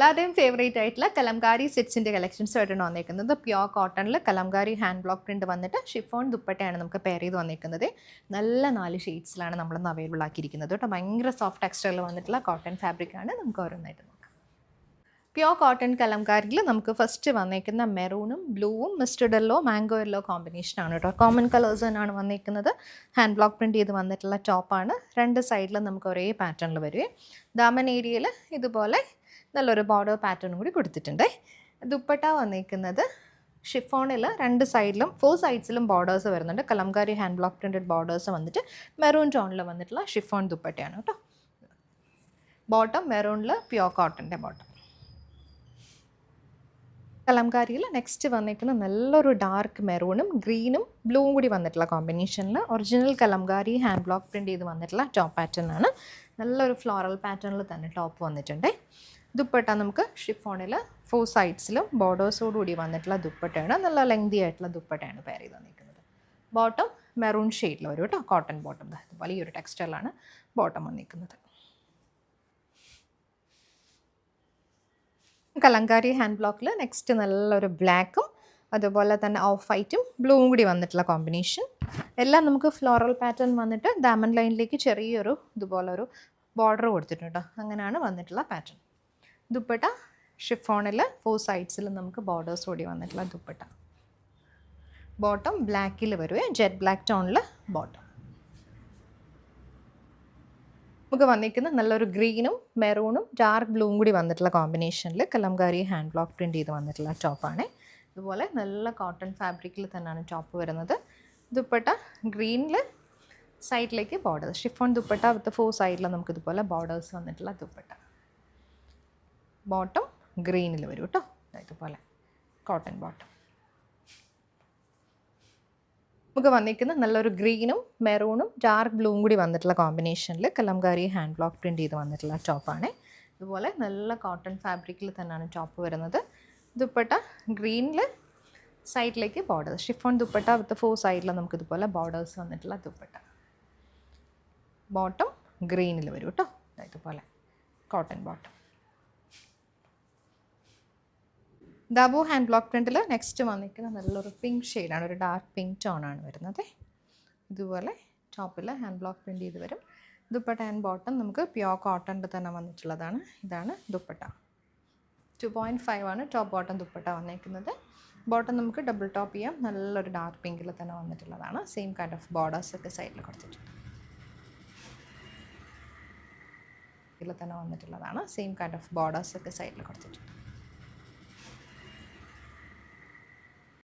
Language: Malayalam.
എല്ലാവരുടെയും ഫേവറേറ്റ് ആയിട്ടുള്ള കലംകാരി സെറ്റ്സിൻ്റെ കളക്ഷൻസ് ആയിട്ടാണ് വന്നിരിക്കുന്നത്. പ്യോർ കോട്ടണിൽ കലംകാരി ഹാൻഡ് ബ്ലോക്ക് പ്രിൻറ്റ് വന്നിട്ട് ഷിഫോൺ ദുപ്പട്ടയാണ് നമുക്ക് പെയർ ചെയ്ത് വന്നിരിക്കുന്നത്. നല്ല 4 ഷെയ്ഡ്സിലാണ് നമ്മളിന്ന് അവൈലബിൾ ആക്കിയിരിക്കുന്നത് കേട്ടോ. ഭയങ്കര സോഫ്റ്റ് ടെക്സ്റ്റൈലിൽ വന്നിട്ടുള്ള കോട്ടൺ ഫാബ്രിക്കാണ്. നമുക്ക് ഓരോന്നായിട്ട് നോക്കാം. പ്യോർ കോട്ടൺ കലംകാരിയിൽ നമുക്ക് ഫസ്റ്റ് വന്നിരിക്കുന്ന മെറൂണും ബ്ലൂവും മിസ്റ്റഡ് യെല്ലോ മാംഗോ യെല്ലോ കോമ്പിനേഷനാണ് കേട്ടോ. കോമൺ കളേഴ്സ് തന്നെയാണ് വന്നിരിക്കുന്നത്. ഹാൻഡ് ബ്ലോക്ക് പ്രിൻറ്റ് ചെയ്ത് വന്നിട്ടുള്ള ടോപ്പാണ്. 2 സൈഡിലും നമുക്ക് ഒരേ പാറ്റേണിൽ വരുവേ. ദാമൻ ഏരിയയിൽ ഇതുപോലെ നല്ലൊരു ബോർഡർ പാറ്റേൺ കൂടി കൊടുത്തിട്ടുണ്ട്. ദുപ്പട്ട വന്നിരിക്കുന്നത് ഷിഫോണിൽ 2 സൈഡിലും 4 സൈഡ്സിലും ബോർഡേഴ്സ് വരുന്നുണ്ട്. Kalamkari hand block printed borders വന്നിട്ട് മെറൂൺ ടോണിൽ വന്നിട്ടുള്ള ഷിഫോൺ ദുപ്പട്ടയാണ് കേട്ടോ. ബോട്ടം മെറൂണിൽ പ്യോർ കോട്ടൻ്റെ ബോട്ടം. കലംകാരിയിൽ നെക്സ്റ്റ് വന്നിരിക്കുന്ന നല്ലൊരു ഡാർക്ക് മെറൂണും ഗ്രീനും ബ്ലൂവും കൂടി വന്നിട്ടുള്ള കോമ്പിനേഷനിൽ original Kalamkari hand block print ചെയ്ത് വന്നിട്ടുള്ള ടോപ്പ് പാറ്റേൺ ആണ്. നല്ലൊരു ഫ്ലോറൽ പാറ്റേണിൽ തന്നെ ടോപ്പ് വന്നിട്ടുണ്ട്. ദുപ്പട്ട നമുക്ക് ഷിഫോണിൽ 4 സൈഡ്സിലും ബോർഡേഴ്സോടുകൂടി വന്നിട്ടുള്ള ദുപ്പട്ടയാണ്. നല്ല ലെങ്തി ആയിട്ടുള്ള ദുപ്പട്ടയാണ് പെയർ ചെയ്ത് വന്നിരിക്കുന്നത്. ബോട്ടം മെറൂൺ ഷെയ്ഡിൽ വരും കേട്ടോ. Cotton bottom. അതുപോലെ ഈ ഒരു ടെക്സ്റ്റൈലാണ് ബോട്ടം വന്നിരിക്കുന്നത്. കലംകാരി ഹാൻഡ് ബ്ലോക്കിൽ നെക്സ്റ്റ് നല്ലൊരു ബ്ലാക്കും അതുപോലെ തന്നെ ഓഫ് വൈറ്റും ബ്ലൂവും കൂടി വന്നിട്ടുള്ള കോമ്പിനേഷൻ. എല്ലാം നമുക്ക് ഫ്ലോറൽ പാറ്റേൺ വന്നിട്ട് ദാമൻ ലൈനിലേക്ക് ചെറിയൊരു ഇതുപോലൊരു ബോർഡർ കൊടുത്തിട്ടുണ്ട്. അങ്ങനെയാണ് വന്നിട്ടുള്ള പാറ്റേൺ. ദുപ്പട്ട ഷിഫോണിൽ 4 സൈഡ്സിലും നമുക്ക് ബോർഡേഴ്സ് കൂടി വന്നിട്ടുള്ള ദുപ്പട്ട. ബോട്ടം ബ്ലാക്കിൽ വരുവേ. ജെറ്റ് ബ്ലാക്ക് ടോണിൽ ബോട്ടം. നമുക്ക് വന്നിരിക്കുന്ന നല്ലൊരു ഗ്രീനും മെറൂണും ഡാർക്ക് ബ്ലൂവും കൂടി വന്നിട്ടുള്ള കോമ്പിനേഷനിൽ കലംകാരി ഹാൻഡ് ബ്ലോക്ക് പ്രിൻറ്റ് ചെയ്ത് വന്നിട്ടുള്ള ടോപ്പാണ്. ഇതുപോലെ നല്ല കോട്ടൺ ഫാബ്രിക്കിൽ തന്നെയാണ് ടോപ്പ് വരുന്നത്. ദുപ്പട്ട ഗ്രീനിൽ സൈഡിലേക്ക് ബോർഡേഴ്സ്. ഷിഫോൺ ദുപ്പട്ട വിത്ത് 4 സൈഡിൽ നമുക്ക് ഇതുപോലെ ബോർഡേഴ്സ് വന്നിട്ടുള്ള ദുപ്പട്ട. ബോട്ടം ഗ്രീനിൽ വരും കേട്ടോ. ഇതുപോലെ കോട്ടൺ ബോട്ടം. നമുക്ക് വന്നിരിക്കുന്ന നല്ലൊരു ഗ്രീനും മെറൂണും ഡാർക്ക് ബ്ലൂവും കൂടി വന്നിട്ടുള്ള കോമ്പിനേഷനിൽ കലംകാരി ഹാൻഡ് ബ്ലോക്ക് പ്രിൻറ്റ് ചെയ്ത് വന്നിട്ടുള്ള ടോപ്പാണ്. ഇതുപോലെ നല്ല കോട്ടൺ ഫാബ്രിക്കിൽ തന്നെയാണ് ടോപ്പ് വരുന്നത്. ദുപ്പട്ട ഗ്രീനിൽ സൈഡിലേക്ക് ബോർഡേഴ്സ്. ഷിഫോൺ ദുപ്പട്ട വിത്ത് 4 സൈഡിൽ നമുക്ക് ഇതുപോലെ ബോർഡേഴ്സ് വന്നിട്ടുള്ള ദുപ്പട്ട. ബോട്ടം ഗ്രീനിൽ വരും കേട്ടോ. ഇതുപോലെ cotton bottom. Dabu hand block പ്രിൻറ്റിൽ നെക്സ്റ്റ് വന്നിരിക്കുന്ന നല്ലൊരു പിങ്ക് ഷെയ്ഡാണ്. ഒരു ഡാർക്ക് പിങ്ക് ടോണാണ് വരുന്നത്. ഇതുപോലെ ടോപ്പിൽ ഹാൻഡ് ബ്ലോക്ക് പ്രിൻറ്റ് ചെയ്ത് വരും. ദുപ്പട്ട ആൻഡ് ബോട്ടം നമുക്ക് പ്യോർ കോട്ടണിൽ തന്നെ വന്നിട്ടുള്ളതാണ്. ഇതാണ് ദുപ്പട്ട. 2.5 ആണ് ടോപ്പ് ബോട്ടം ദുപ്പട്ട വന്നിരിക്കുന്നത്. ബോട്ടം നമുക്ക് ഡബിൾ ടോപ്പ് ചെയ്യാം. നല്ലൊരു ഡാർക്ക് പിങ്കിൽ തന്നെ വന്നിട്ടുള്ളതാണ്. സെയിം കൈൻഡ് ഓഫ് ബോർഡേഴ്സൊക്കെ സൈഡിൽ കൊടുത്തിട്ടുണ്ട്. ഇതിൽ തന്നെ വന്നിട്ടുള്ളതാണ്. സെയിം കൈൻഡ് ഓഫ് ബോർഡേഴ്സൊക്കെ സൈഡിൽ കൊടുത്തിട്ടുണ്ട്.